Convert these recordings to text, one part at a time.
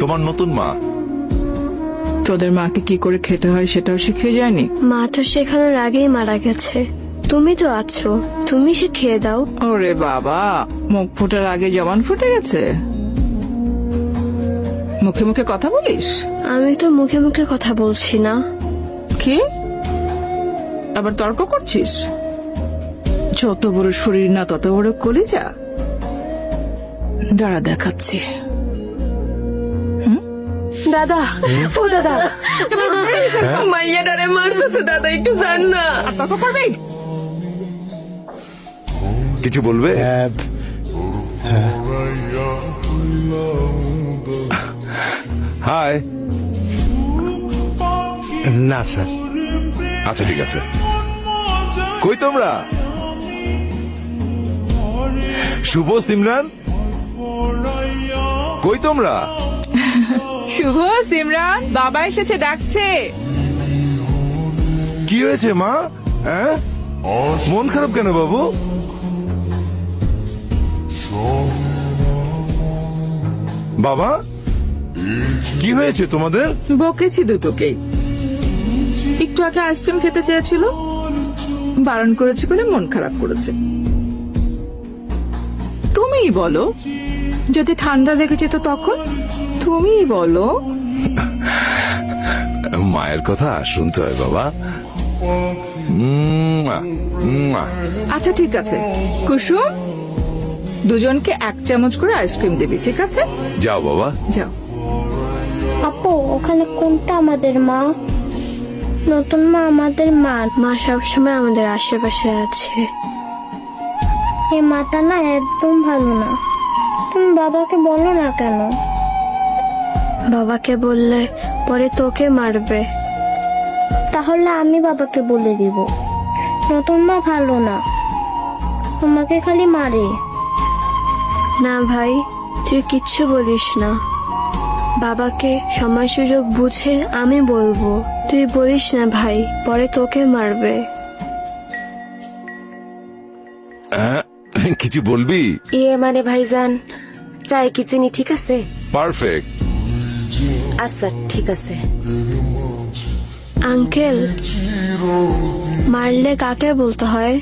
তোমার নতুন মা। তোদের মাকে কি করে খেতে হয় সেটাও শিখিয়ে যায়নি? মা তো শেখানোর আগেই মারা গেছে, তুমি তো আছো, তুমি শিখিয়ে দাও। ওরে বাবা, মুখ ফোটার আগে জবান ফুটে গেছে। মুখে মুখে কথা বলিস? আমি তো মুখে মুখে কথা বলছি না। কি আবার তর্ক করছিস? যত বড় শরীর না তত বড় কলিজা। দাঁড়া দেখাচ্ছি। দাদা, ও দাদা, মাইয়াটারে মারতেছে দাদা, একটু জান না। তর্ক করবি? কিছু বলবে? হাই। না স্যার। আচ্ছা ঠিক আছে। কই তোমরা? শুভ, সিমরান, কই তোমরা? শুভ, সিমরান, বাবা এসেছে, ডাকছে। কি হয়েছে মা? হ্যাঁ, মন খারাপ কেন বাবু? বাবা, কি হয়েছে তোমাদের? বকেছি দুটোকেই। একটু আগে আইসক্রিম খেতে চেয়েছিল, বারণ করেছি বলে মন খারাপ করেছে। তুমিই বলো, যদি ঠান্ডা লেগে যেত তখন? তুমিই বলো। মায়ের কথা শুনতে হয় বাবা। আচ্ছা ঠিক আছে কুসুম, দুজনকে 1 চামচ করে আইসক্রিম দিবি, ঠিক আছে? যাও বাবা, যাও। আপু, ওখানে কোনটা আমাদের মা? নতুন মা আমাদের মা। মা সবসময় আমাদের আশেপাশে আছে। এই মাটা না একদম ভালো না। তুমি বাবাকে বলো না কেন? বাবাকে বললে পরে তোকে মারবে। তাহলে আমি বাবাকে বলে দিব, নতুন মা ভালো না, তোমাকে খালি মারে। না ভাই, তুই কিচ্ছু বলিস না। বাবাকে সময় সুযোগ বুঝে আমি বলবো। তুই বলিস না ভাই, পরে তোকে মারবে। কিছু বলবি? ইয়ে মানে ভাইজান, চাই কি চিনি ঠিক আছে? পারফেক্ট। আচ্ছা ঠিক আছে। আঙ্কেল, মারলে কাকে বলতে হয়?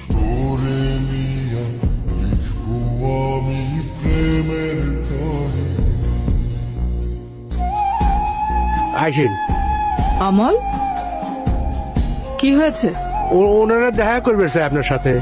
আসেন। অমল, কি হয়েছে? ওনারা দেখা করবে স্যার আপনার সাথে।